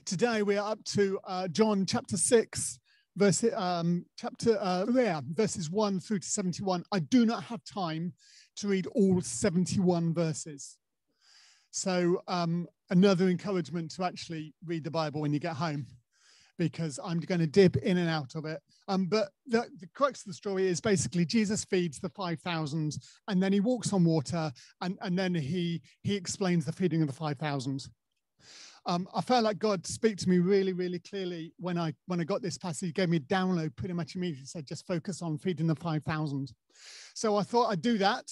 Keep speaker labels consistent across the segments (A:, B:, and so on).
A: Today we are up to John chapter 6, verses 1 through to 71. I do not have time to read all 71 verses. So another encouragement to actually read the Bible when you get home, because I'm going to dip in and out of it. But the crux of the story is basically Jesus feeds the 5,000, and then he walks on water, and then he explains the feeding of the 5,000. I felt like God spoke to me really, really clearly when I got this passage. He gave me a download pretty much immediately. He said, just focus on feeding the 5,000. So I thought I'd do that.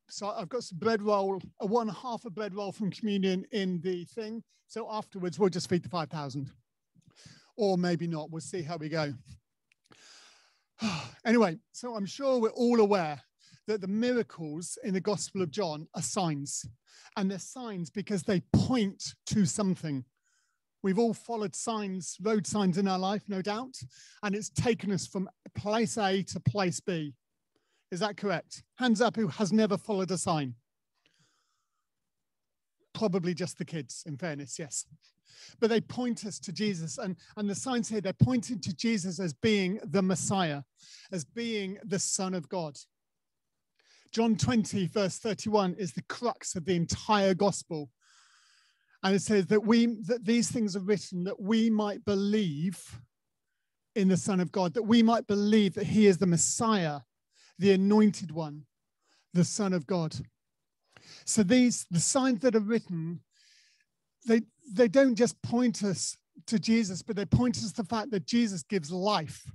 A: So I've got some bread roll, half a bread roll from communion in the thing. So afterwards, we'll just feed the 5,000. Or maybe not. We'll see how we go. Anyway, so I'm sure we're all aware that the miracles in the Gospel of John are signs. And they're signs because they point to something. We've all followed signs, road signs in our life, no doubt. And it's taken us from place A to place B. Is that correct? Hands up who has never followed a sign. Probably just the kids, in fairness, yes. But they point us to Jesus. And the signs here, they're pointing to Jesus as being the Messiah, as being the Son of God. John 20, verse 31 is the crux of the entire gospel. And it says that these things are written that we might believe in the Son of God, that we might believe that he is the Messiah, the anointed one, the Son of God. So the signs that are written, they don't just point us to Jesus, but they point us to the fact that Jesus gives life.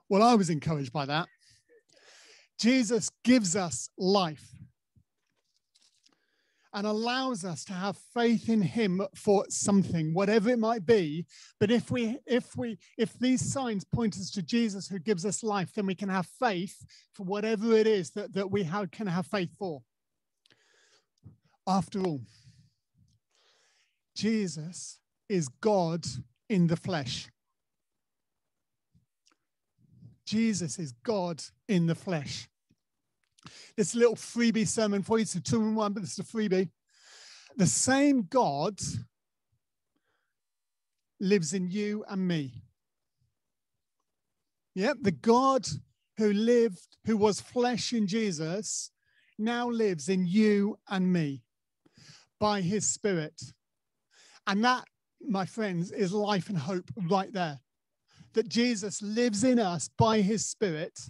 A: Well, I was encouraged by that. Jesus gives us life and allows us to have faith in him for something, whatever it might be. But if these signs point us to Jesus who gives us life, then we can have faith for whatever it is that we can have faith for. After all, Jesus is God in the flesh. Jesus is God in the flesh. This little freebie sermon for you. It's a 2-in-1, but it's a freebie. The same God lives in you and me. Yep, the God who was flesh in Jesus, now lives in you and me by his Spirit. And that, my friends, is life and hope right there. That Jesus lives in us by his Spirit.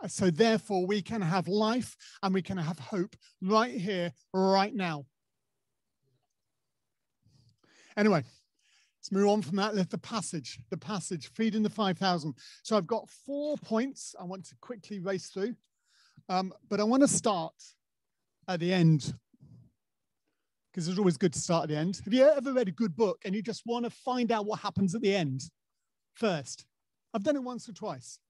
A: So therefore, we can have life and we can have hope right here, right now. Anyway, let's move on from that. Let the passage, feeding the 5,000. So I've got 4 points I want to quickly race through. But I want to start at the end, because it's always good to start at the end. Have you ever read a good book and you just want to find out what happens at the end first? I've done it once or twice.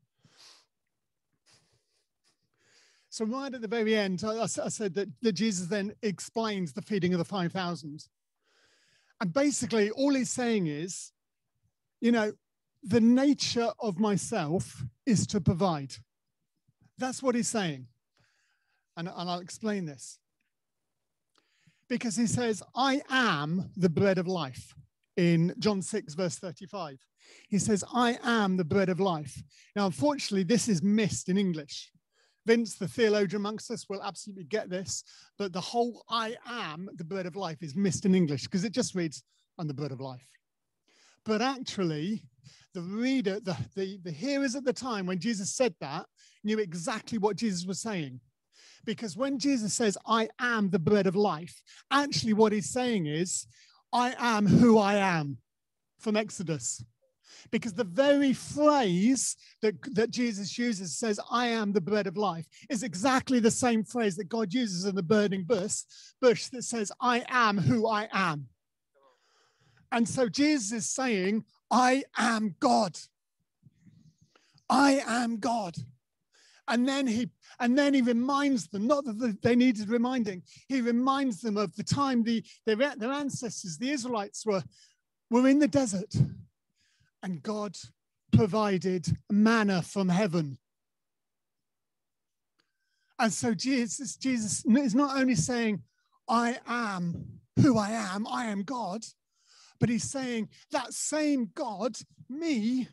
A: So right at the very end, I said that Jesus then explains the feeding of the 5,000. And basically, all he's saying is, the nature of myself is to provide. That's what he's saying. And I'll explain this. Because he says, I am the bread of life. In John 6, verse 35. He says, I am the bread of life. Now, unfortunately, this is missed in English. Vince, the theologian amongst us, will absolutely get this, but the whole I am the bread of life is missed in English because it just reads, I'm the bread of life. But actually, the reader, the hearers at the time when Jesus said that, knew exactly what Jesus was saying. Because when Jesus says, I am the bread of life, actually what he's saying is, I am who I am, from Exodus. Because the very phrase that Jesus uses, says, I am the bread of life, is exactly the same phrase that God uses in the burning bush that says, I am who I am. And so Jesus is saying, I am God. I am God. And then he reminds them, not that they needed reminding, he reminds them of the time their ancestors, the Israelites, were in the desert. And God provided manna from heaven. And so Jesus is not only saying, I am who I am God. But he's saying that same God, me,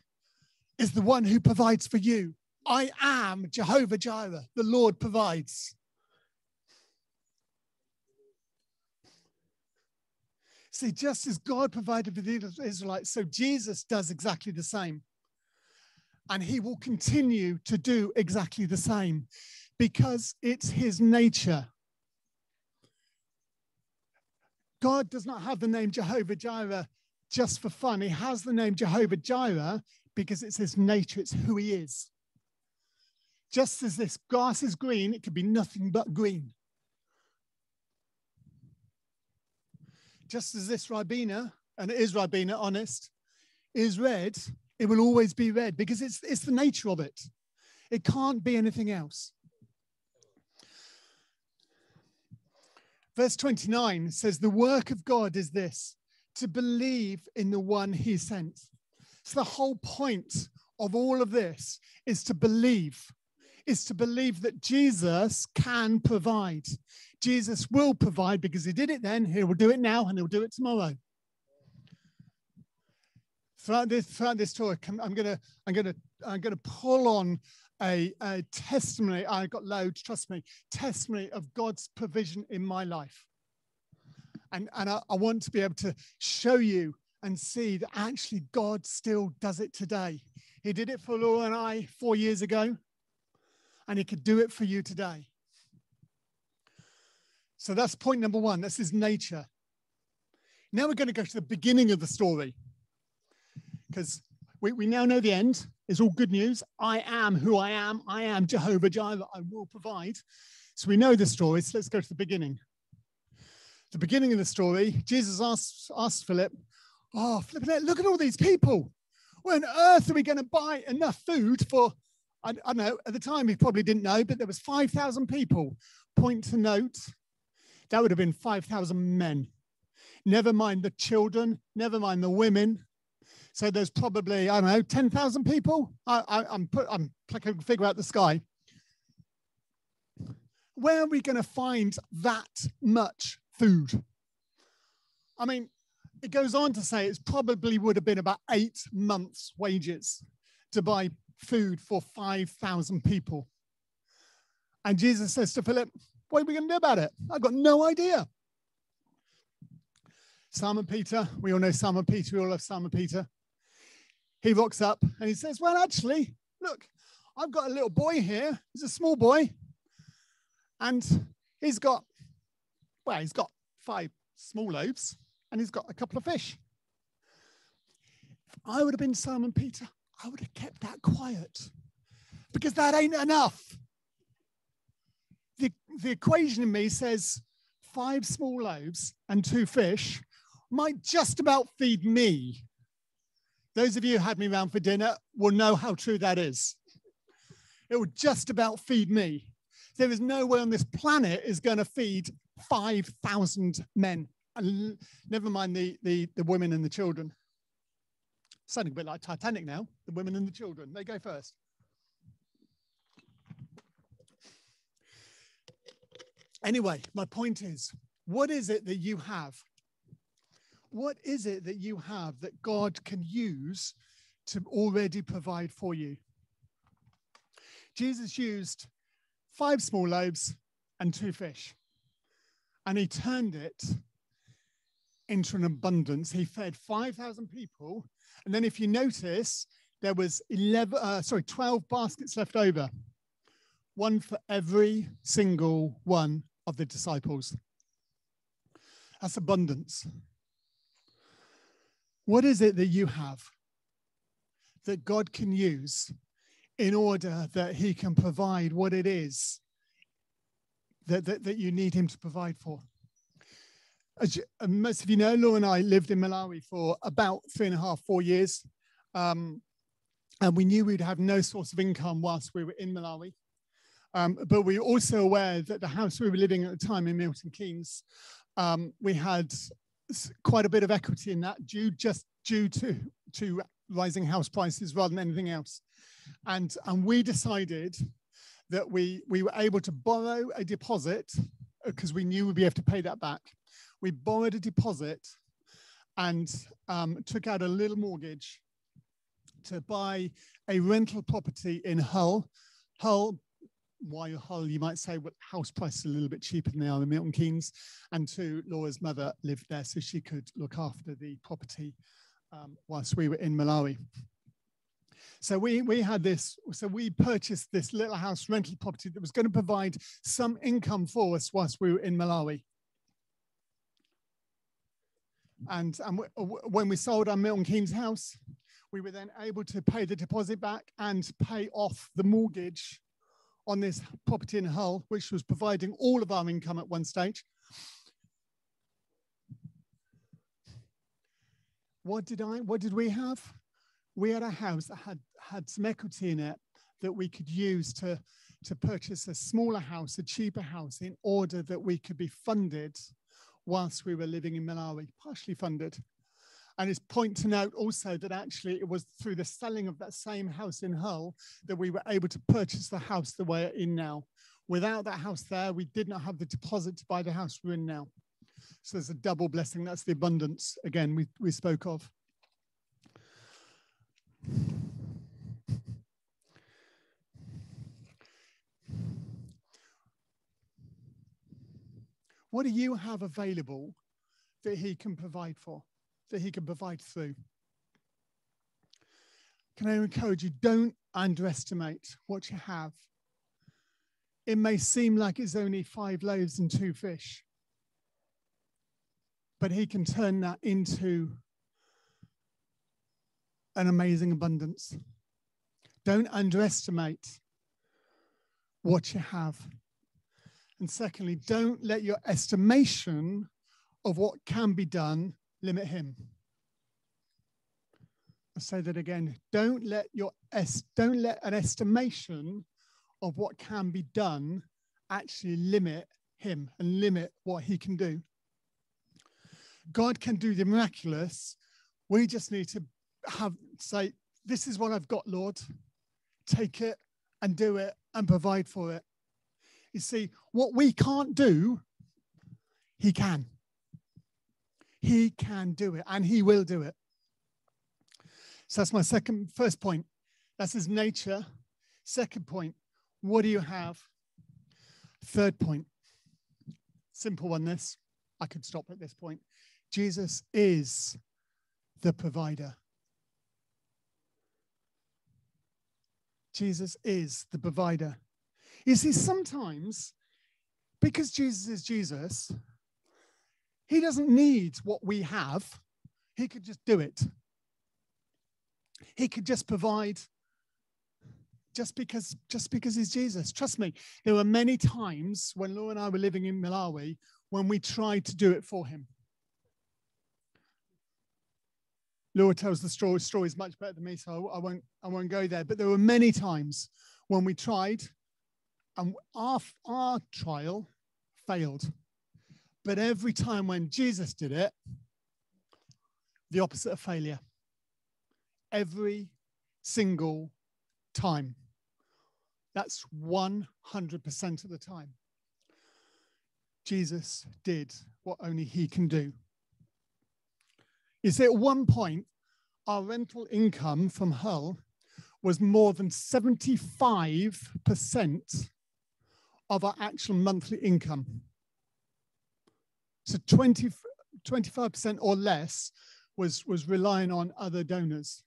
A: is the one who provides for you. I am Jehovah Jireh. The Lord provides. See, just as God provided for the Israelites, so Jesus does exactly the same. And he will continue to do exactly the same because it's his nature. God does not have the name Jehovah Jireh just for fun. He has the name Jehovah Jireh because it's his nature. It's who he is. Just as this grass is green, it could be nothing but green. Just as this Ribena, and it is Ribena, honest, is red, it will always be red because it's the nature of it. It can't be anything else. Verse 29 says, the work of God is this, to believe in the one he sent. So the whole point of all of this is to believe that Jesus can provide. Jesus will provide because he did it then, he will do it now, and he'll do it tomorrow. Throughout this talk, I'm gonna pull on a testimony. I got loads, trust me, testimony of God's provision in my life. And I want to be able to show you and see that actually God still does it today. He did it for Laura and I 4 years ago, and he could do it for you today. So that's point number one. That's his nature. Now we're going to go to the beginning of the story, because we now know the end. It's all good news. I am who I am. I am Jehovah Jireh. I will provide. So we know the story. So let's go to the beginning. The beginning of the story, Jesus asks Philip, oh, Philip, look at all these people. Where on earth are we going to buy enough food for, I don't know, at the time he probably didn't know, but there was 5,000 people. Point to note, that would have been 5,000 men. Never mind the children, never mind the women. So there's probably, I don't know, 10,000 people. I'm trying to figure out the sky. Where are we going to find that much food? I mean, it goes on to say it probably would have been about 8 months' wages to buy food for 5,000 people. And Jesus says to Philip, what are we going to do about it? I've got no idea. Simon Peter, we all know Simon Peter, we all love Simon Peter. He rocks up and he says, well, actually, look, I've got a little boy here. He's a small boy. And he's got 5 small loaves and he's got a couple of fish. If I would have been Simon Peter, I would have kept that quiet because that ain't enough. The equation in me says 5 small loaves and 2 fish might just about feed me. Those of you who had me round for dinner will know how true that is. It would just about feed me. There is no way on this planet is going to feed 5,000 men. And never mind the women and the children. Sounding a bit like Titanic now. The women and the children, they go first. Anyway, my point is, what is it that you have? What is it that you have that God can use to already provide for you? Jesus used 5 small loaves and 2 fish, and he turned it into an abundance. He fed 5,000 people, and then if you notice, there was 12 baskets left over, one for every single one of the disciples. That's abundance. What is it that you have that God can use in order that he can provide what it is that you need him to provide for? As most of you know, Laura and I lived in Malawi for about 3.5, 4 years. And we knew we'd have no source of income whilst we were in Malawi. But we were also aware that the house we were living at the time in Milton Keynes, we had quite a bit of equity in that due to rising house prices rather than anything else. And we decided that we were able to borrow a deposit because we knew we'd be able to pay that back. we borrowed a deposit and took out a little mortgage to buy a rental property in Hull. Why Hull, you might say, well, house prices are a little bit cheaper than they are in Milton Keynes. And two, Laura's mother lived there, so she could look after the property whilst we were in Malawi. So we had this, so we purchased this little house rental property that was going to provide some income for us whilst we were in Malawi. And when we sold our Milton Keynes house, we were then able to pay the deposit back and pay off the mortgage on this property in Hull, which was providing all of our income at one stage. What did we have? We had a house that had some equity in it that we could use to purchase a smaller house, a cheaper house, in order that we could be funded whilst we were living in Malawi, partially funded. And it's point to note also that actually it was through the selling of that same house in Hull that we were able to purchase the house that we're in now. Without that house there, we did not have the deposit to buy the house we're in now. So there's a double blessing. That's the abundance, again, we spoke of. What do you have available that he can provide for, that he can provide through? Can I encourage you, don't underestimate what you have. It may seem like it's only 5 loaves and 2 fish, but he can turn that into an amazing abundance. Don't underestimate what you have. And secondly, don't let your estimation of what can be done limit him. I'll say that again. Don't let an estimation of what can be done actually limit him and limit what he can do. God can do the miraculous. We just need to say, this is what I've got, Lord. Take it and do it and provide for it. You see, what we can't do, he can. He can do it, and he will do it. So that's my first point. That's his nature. Second point, what do you have? Third point, simple one this. I could stop at this point. Jesus is the provider. Jesus is the provider. You see, sometimes, because Jesus is Jesus, he doesn't need what we have. He could just do it. He could just provide just because he's Jesus. Trust me, there were many times when Laura and I were living in Malawi when we tried to do it for him. Laura tells the stories much better than me, so I won't go there. But there were many times when we tried, and our trial failed. But every time when Jesus did it, the opposite of failure. Every single time. That's 100% of the time. Jesus did what only he can do. You see, at one point, our rental income from Hull was more than 75% of our actual monthly income. So 25% or less was relying on other donors.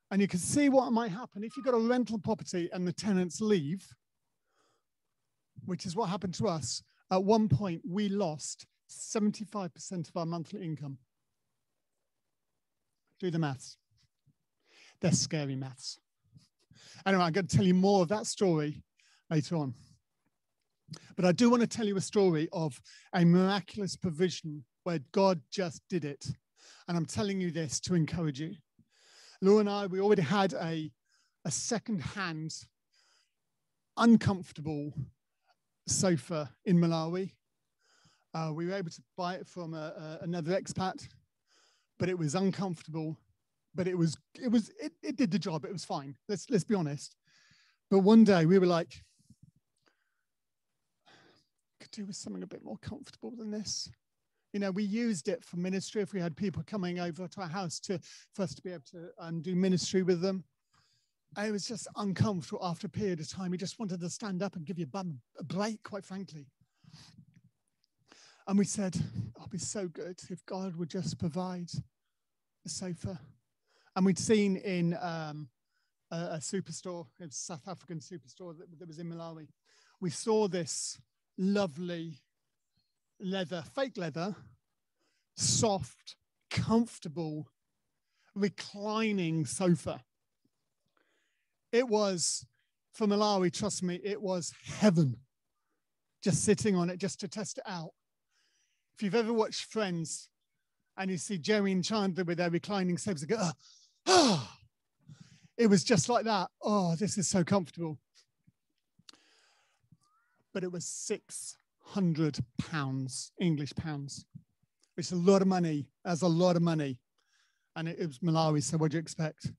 A: And you can see what might happen if you've got a rental property and the tenants leave, which is what happened to us. At one point, we lost 75% of our monthly income. Do the maths. They're scary maths. Anyway, I'm going to tell you more of that story later on. But I do want to tell you a story of a miraculous provision where God just did it. And I'm telling you this to encourage you. Laura and I, we already had a second-hand, uncomfortable sofa in Malawi. We were able to buy it from another expat, but it was uncomfortable. But it did the job. It was fine. Let's be honest. But one day we were like, could do with something a bit more comfortable than this. You know, we used it for ministry if we had people coming over to our house for us to be able to do ministry with them. And it was just uncomfortable after a period of time. We just wanted to stand up and give your bum a break, quite frankly. And we said, oh, it'd be so good if God would just provide a sofa. And we'd seen in a superstore, it was a South African superstore that was in Malawi. We saw this lovely leather, fake leather, soft, comfortable, reclining sofa. It was, for Malawi, trust me, it was heaven. Just sitting on it, just to test it out. If you've ever watched Friends and you see Joey and Chandler with their reclining sofas, they go, oh, it was just like that. Oh, this is so comfortable. But it was £600, English pounds, which is a lot of money. That's a lot of money. And it was Malawi, so what do you expect? And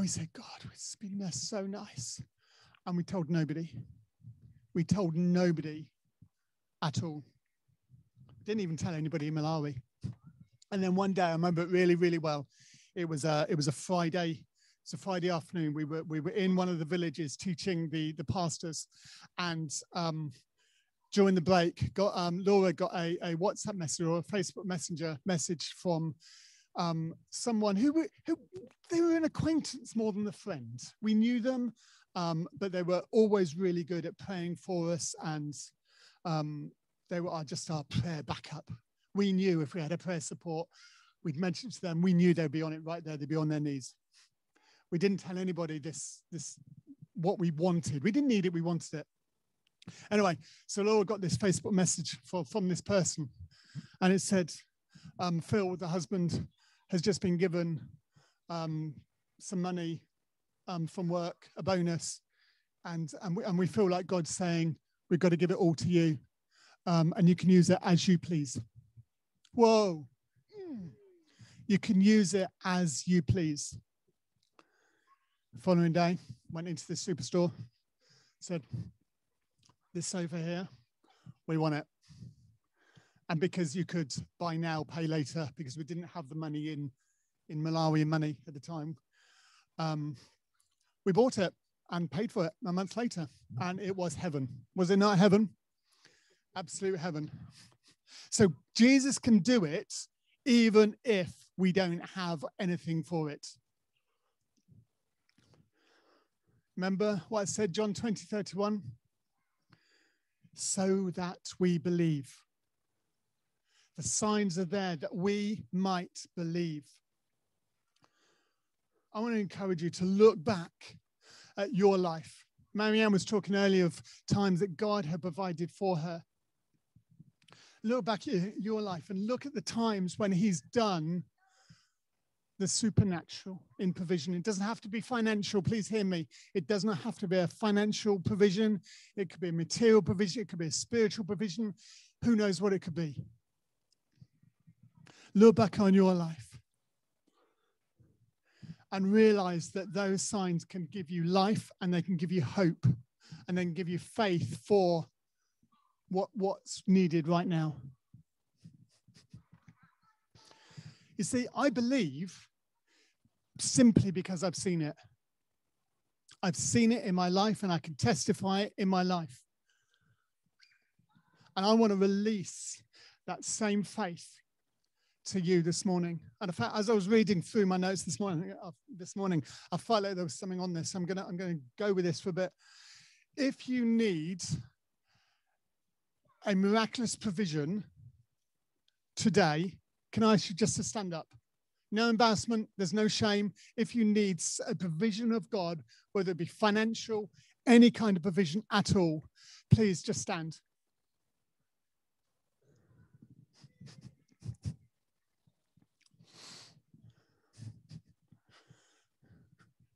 A: we said, God, it's been there so nice. And we told nobody. We told nobody at all. Didn't even tell anybody in Malawi. And then one day, I remember it really, really well. It was a Friday. It's a Friday afternoon. We were in one of the villages teaching the pastors, and during the break, Laura got a WhatsApp message or a Facebook Messenger message from someone who they were an acquaintance more than a friend. We knew them, but they were always really good at praying for us, and they were just our prayer backup. We knew if we had a prayer support, we'd mention it to them. We knew they'd be on it right there. They'd be on their knees. We didn't tell anybody this what we wanted. We didn't need it. We wanted it. Anyway, so Laura got this Facebook message from this person, and it said, Phil, the husband, has just been given some money from work, a bonus, and we feel like God's saying, we've got to give it all to you, and you can use it as you please. Whoa. You can use it as you please. The following day, went into the superstore, said, this sofa here, we want it. And because you could buy now, pay later, because we didn't have the money in Malawi money at the time, we bought it and paid for it a month later. And it was heaven. Was it not heaven? Absolute heaven. So Jesus can do it even if we don't have anything for it. Remember what I said, John 20:31? So that we believe. The signs are there that we might believe. I want to encourage you to look back at your life. Marianne was talking earlier of times that God had provided for her. Look back at your life and look at the times when he's done the supernatural in provision. It doesn't have to be financial. Please hear me. It does not have to be a financial provision. It could be a material provision. It could be a spiritual provision. Who knows what it could be? Look back on your life and realize that those signs can give you life, and they can give you hope, and then give you faith for what's needed right now. You see, I believe simply because I've seen it. I've seen it in my life, and I can testify it in my life. And I want to release that same faith to you this morning. And in fact, as I was reading through my notes this morning, I felt like there was something on this. I'm gonna go with this for a bit. If you need a miraculous provision today, can I ask you just to stand up? No embarrassment, there's no shame. If you need a provision of God, whether it be financial, any kind of provision at all, please just stand.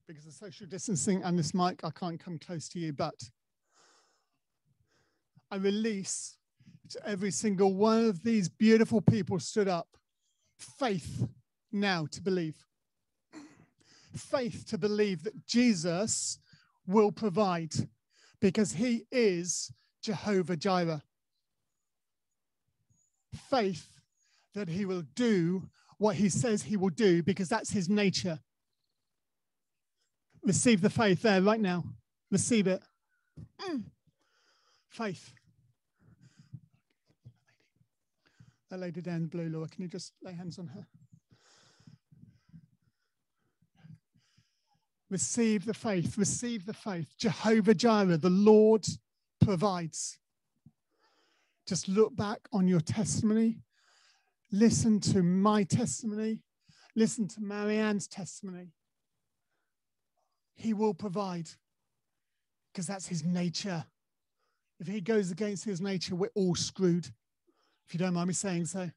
A: Because of social distancing and this mic, I can't come close to you, but I release to every single one of these beautiful people stood up faith now to believe. Faith to believe that Jesus will provide, because he is Jehovah Jireh. faith that he will do what he says he will do, because that's his nature. Receive the faith there right now. Receive it. Faith. That lady down in blue, Laura, can you just lay hands on her? Receive the faith. Receive the faith. Jehovah Jireh, the Lord provides. Just look back on your testimony. Listen to my testimony. Listen to Marianne's testimony. He will provide, because that's his nature. If he goes against his nature, we're all screwed, if you don't mind me saying so.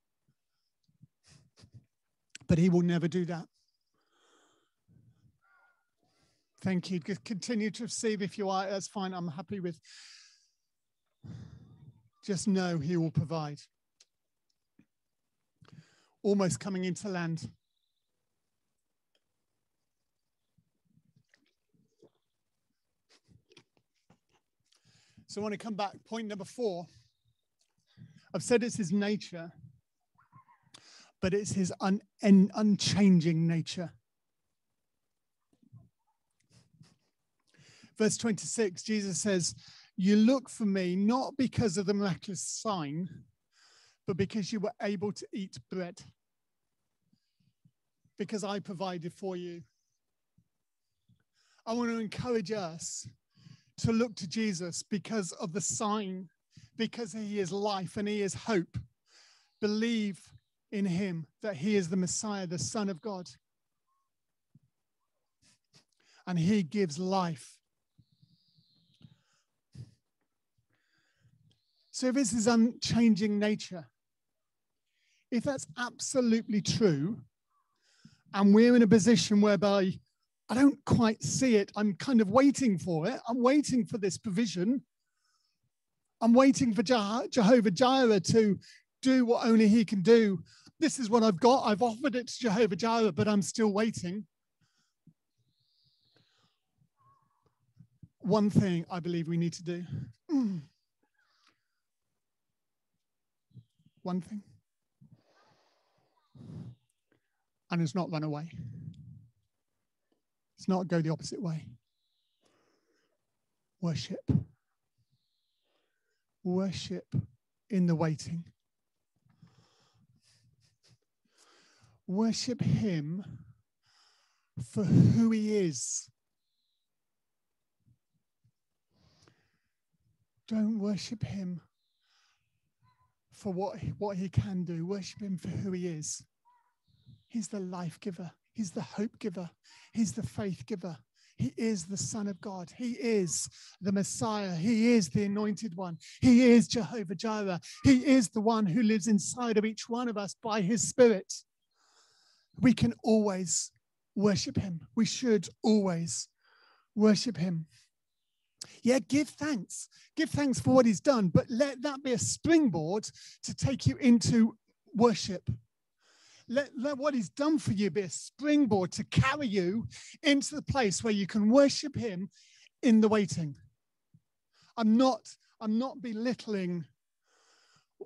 A: But he will never do that. Thank you. Continue to receive if you are. That's fine. I'm happy with. Just know he will provide. Almost coming into land. So I want to come back. Point number 4. I've said it's his nature, but it's his unchanging nature. Verse 26, Jesus says, you look for me not because of the miraculous sign, but because you were able to eat bread. Because I provided for you. I want to encourage us to look to Jesus because of the sign, because he is life and he is hope. Believe in him that he is the Messiah, the Son of God. And he gives life. So if this is unchanging nature, if that's absolutely true, and we're in a position whereby I don't quite see it, I'm kind of waiting for it, I'm waiting for this provision, I'm waiting for Jehovah Jireh to do what only he can do. This is what I've got, I've offered it to Jehovah Jireh, but I'm still waiting. One thing I believe we need to do. One thing. And it's not run away. It's not go the opposite way. Worship. Worship in the waiting. Worship him for who he is. Don't worship him for what he can do. Worship him for who he is. He's the life giver. He's the hope giver. He's the faith giver. He is the Son of God. He is the Messiah. He is the Anointed One. He is Jehovah Jireh. He is the one who lives inside of each one of us by his Spirit. We can always worship him. We should always worship him. Yeah, give thanks. Give thanks for what he's done, but let that be a springboard to take you into worship. Let what he's done for you be a springboard to carry you into the place where you can worship him in the waiting. I'm not belittling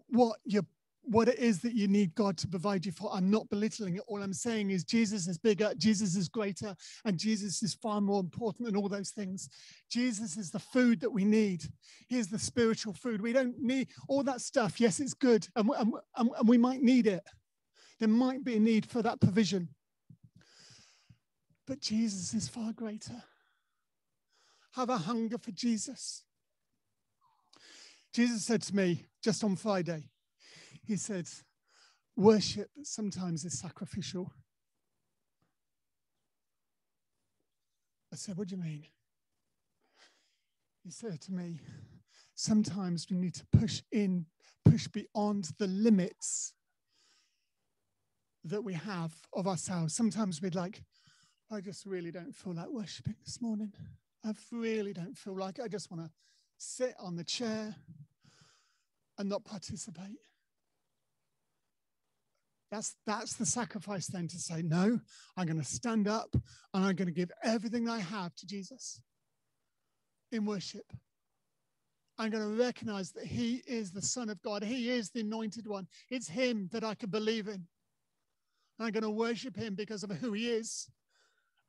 A: what it is that you need God to provide you for. I'm not belittling it. All I'm saying is Jesus is bigger, Jesus is greater, and Jesus is far more important than all those things. Jesus is the food that we need. He is the spiritual food. We don't need all that stuff. Yes, it's good, and we might need it. There might be a need for that provision. But Jesus is far greater. Have a hunger for Jesus. Jesus said to me just on Friday, he said, worship sometimes is sacrificial. I said, what do you mean? He said to me, sometimes we need to push beyond the limits that we have of ourselves. Sometimes we're like, I just really don't feel like worshiping this morning. I really don't feel like it. I just want to sit on the chair and not participate. That's the sacrifice then, to say, no, I'm going to stand up and I'm going to give everything I have to Jesus in worship. I'm going to recognize that he is the Son of God. He is the anointed one. It's him that I can believe in. I'm going to worship him because of who he is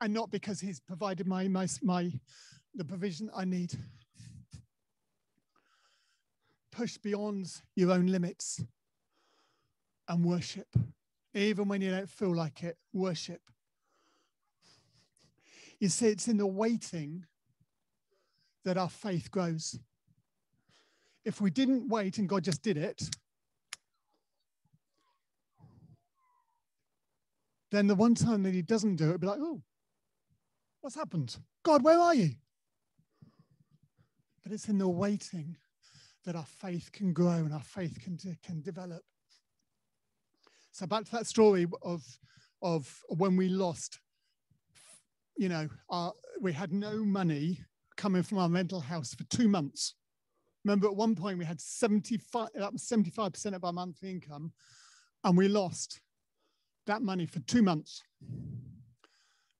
A: and not because he's provided the provision I need. Push beyond your own limits and worship. Even when you don't feel like it, worship. You see, it's in the waiting that our faith grows. If we didn't wait and God just did it, then the one time that he doesn't do it, it'd be like, oh, what's happened? God, where are you? But it's in the waiting that our faith can grow and our faith can develop. So back to that story of when we lost, we had no money coming from our rental house for 2 months. Remember, at one point we had 75% of our monthly income, and we lost that money for 2 months.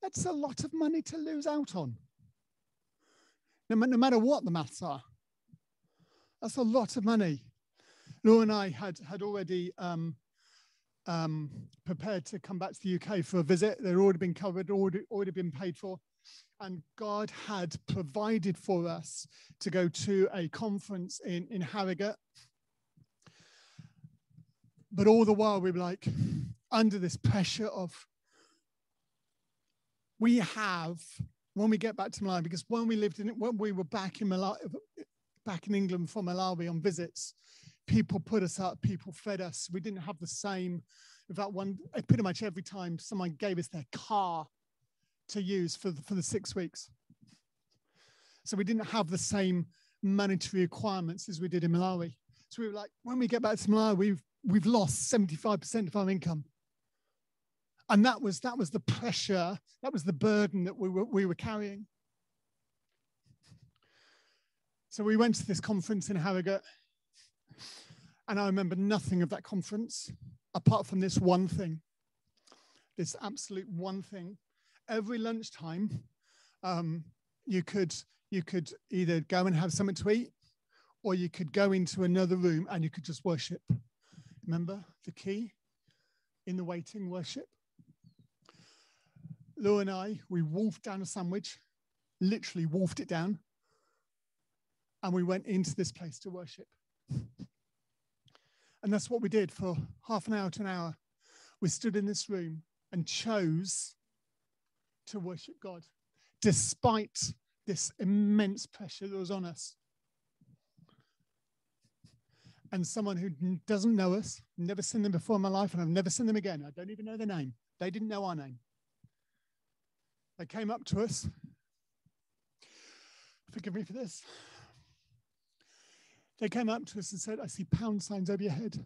A: That's a lot of money to lose out on. No matter what the maths are. That's a lot of money. Laura and I had already prepared to come back to the UK for a visit. They'd already been covered, already been paid for. And God had provided for us to go to a conference in Harrogate. But all the while we were like under this pressure of, we have, when we get back to Malawi, because when we were back in England from Malawi on visits, people put us up, people fed us. We didn't have the same. In fact, pretty much every time someone gave us their car to use for the 6 weeks. So we didn't have the same monetary requirements as we did in Malawi. So we were like, when we get back to Malawi, we've lost 75% of our income. And that was the pressure, that was the burden that we were carrying. So we went to this conference in Harrogate, and I remember nothing of that conference apart from this one thing, this absolute one thing. Every lunchtime, you could either go and have something to eat, or you could go into another room and you could just worship. Remember the key in the waiting, worship? Lou and I, we wolfed down a sandwich, literally wolfed it down, and we went into this place to worship. And that's what we did for half an hour to an hour. We stood in this room and chose to worship God, despite this immense pressure that was on us. And someone who doesn't know us, never seen them before in my life, and I've never seen them again. I don't even know their name. They didn't know our name. They came up to us. Forgive me for this. They came up to us and said, I see pound signs over your head.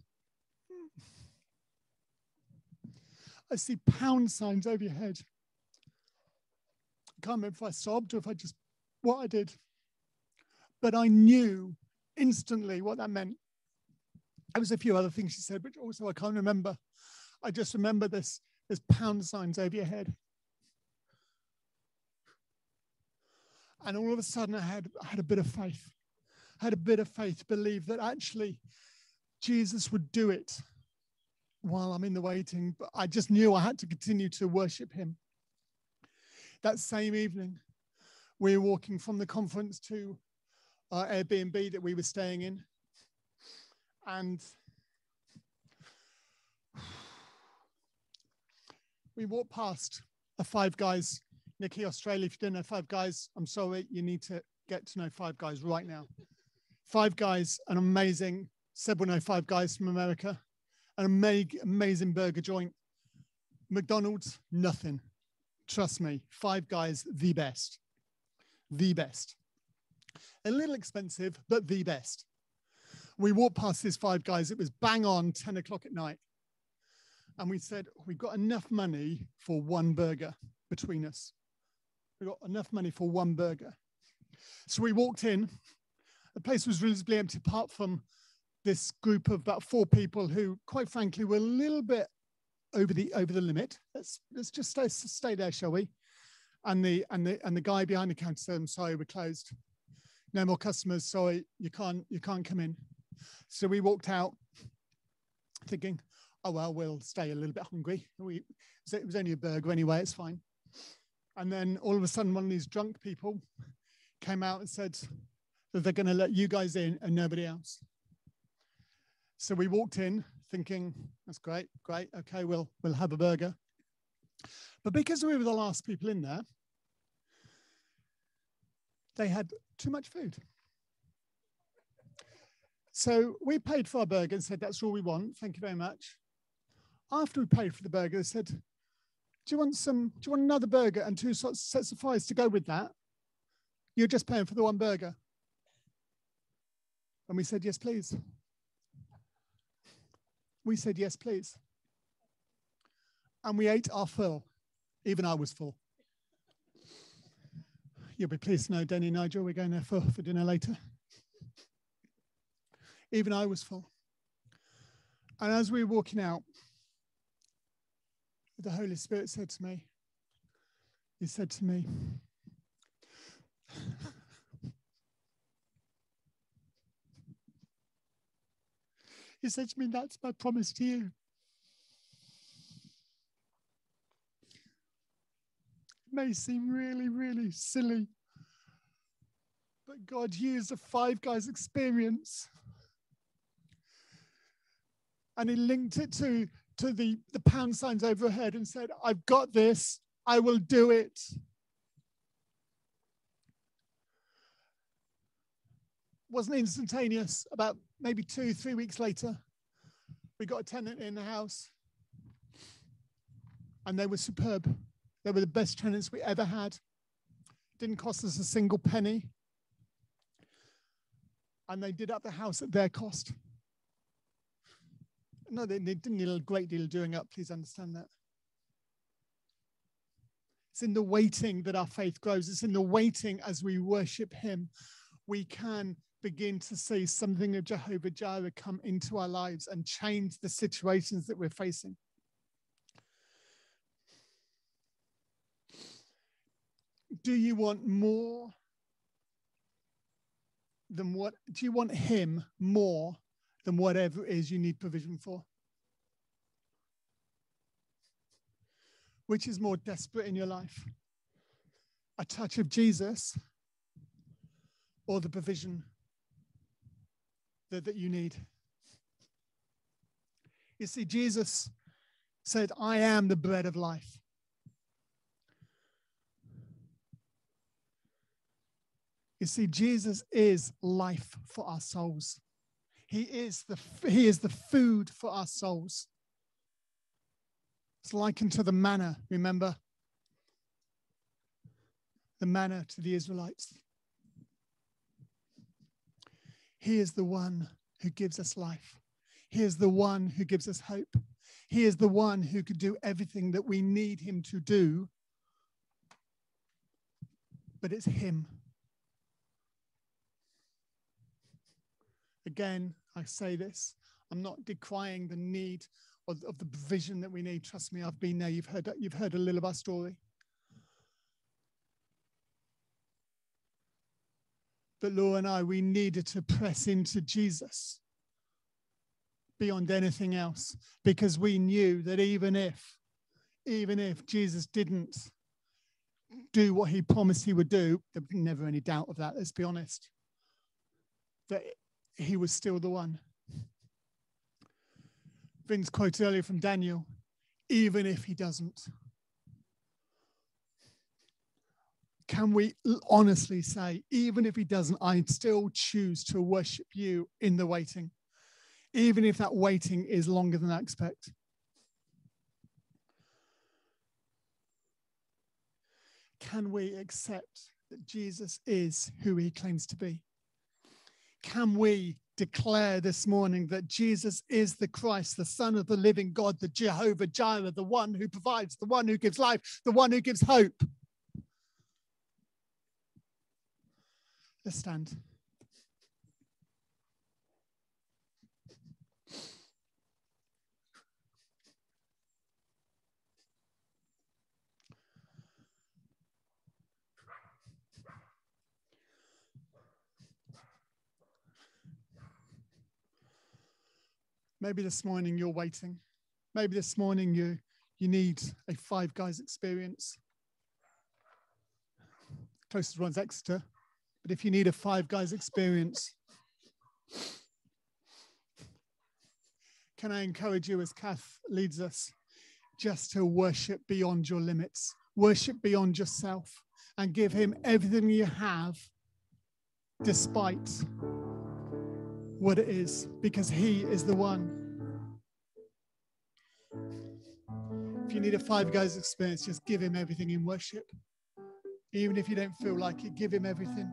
A: I see pound signs over your head. I can't remember if I sobbed or if what I did. But I knew instantly what that meant. There was a few other things she said, which also I can't remember. I just remember there's pound signs over your head. And all of a sudden I had a bit of faith. I had a bit of faith to believe that actually Jesus would do it while I'm in the waiting. But I just knew I had to continue to worship him. That same evening, we were walking from the conference to our Airbnb that we were staying in. And we walked past a Five Guys. Nikki, Australia, if you don't know Five Guys, I'm sorry, you need to get to know Five Guys right now. Five Guys, an amazing, Seb will know Five Guys from America, an amazing burger joint. McDonald's, nothing. Trust me, Five Guys, the best. The best. A little expensive, but the best. We walked past this Five Guys, it was bang on 10 o'clock at night. And we said, we've got enough money for one burger between us. We got enough money for one burger. So we walked in. The place was reasonably empty apart from this group of about 4 people who, quite frankly, were a little bit over the limit. Let's just stay there, shall we? And the guy behind the counter said, I'm sorry, we're closed. no more customers. Sorry, you can't come in. So we walked out thinking, oh, well, we'll stay a little bit hungry. It was only a burger anyway, it's fine. And then all of a sudden, one of these drunk people came out and said that they're going to let you guys in and nobody else. So we walked in thinking, that's great, okay, we'll have a burger. But because we were the last people in there, they had too much food. So we paid for our burger and said, that's all we want, thank you very much. After we paid for the burger, they said, do you want another burger and 2 sets of fries to go with that? You're just paying for the one burger. And we said, yes, please. We said, yes, please. And we ate our fill. Even I was full. You'll be pleased to know, Denny and Nigel, we're going there for dinner later. Even I was full. And as we were walking out, the Holy Spirit said to me, he said to me, he said to me, that's my promise to you. It may seem really, really silly, but God used a Five Guys experience and he linked it to the pound signs overhead and said, I've got this, I will do it. Wasn't instantaneous. About maybe 2-3 weeks later, we got a tenant in the house and they were superb. They were the best tenants we ever had. Didn't cost us a single penny. And they did up the house at their cost. No, they didn't need a great deal of doing up, please understand that. It's in the waiting that our faith grows. It's in the waiting as we worship him. We can begin to see something of Jehovah Jireh come into our lives and change the situations that we're facing. Do you want more than what? Do you want him more than whatever it is you need provision for? Which is more desperate in your life? A touch of Jesus or the provision that you need? You see, Jesus said, I am the bread of life. You see, Jesus is life for our souls. He is the food for our souls. It's likened to the manna, remember? The manna to the Israelites. He is the one who gives us life. He is the one who gives us hope. He is the one who could do everything that we need him to do. But it's him. Again, I say this, I'm not decrying the need of the provision that we need. Trust me, I've been there. You've heard a little of our story. But Laura and I, we needed to press into Jesus beyond anything else, because we knew that even if Jesus didn't do what he promised he would do, there was never any doubt of that, let's be honest, that he was still the one. Vince quoted earlier from Daniel, even if he doesn't. Can we honestly say, even if he doesn't, I'd still choose to worship you in the waiting, even if that waiting is longer than I expect? Can we accept that Jesus is who he claims to be? Can we declare this morning that Jesus is the Christ, the Son of the living God, the Jehovah Jireh, the one who provides, the one who gives life, the one who gives hope? Let's stand. Maybe this morning you're waiting. Maybe this morning you need a Five Guys experience. Closest one's Exeter. But if you need a Five Guys experience, can I encourage you, as Kath leads us, just to worship beyond your limits, worship beyond yourself, and give him everything you have, despite what it is, because he is the one. If you need a Five Guys experience, just give him everything in worship. Even if you don't feel like it, give him everything.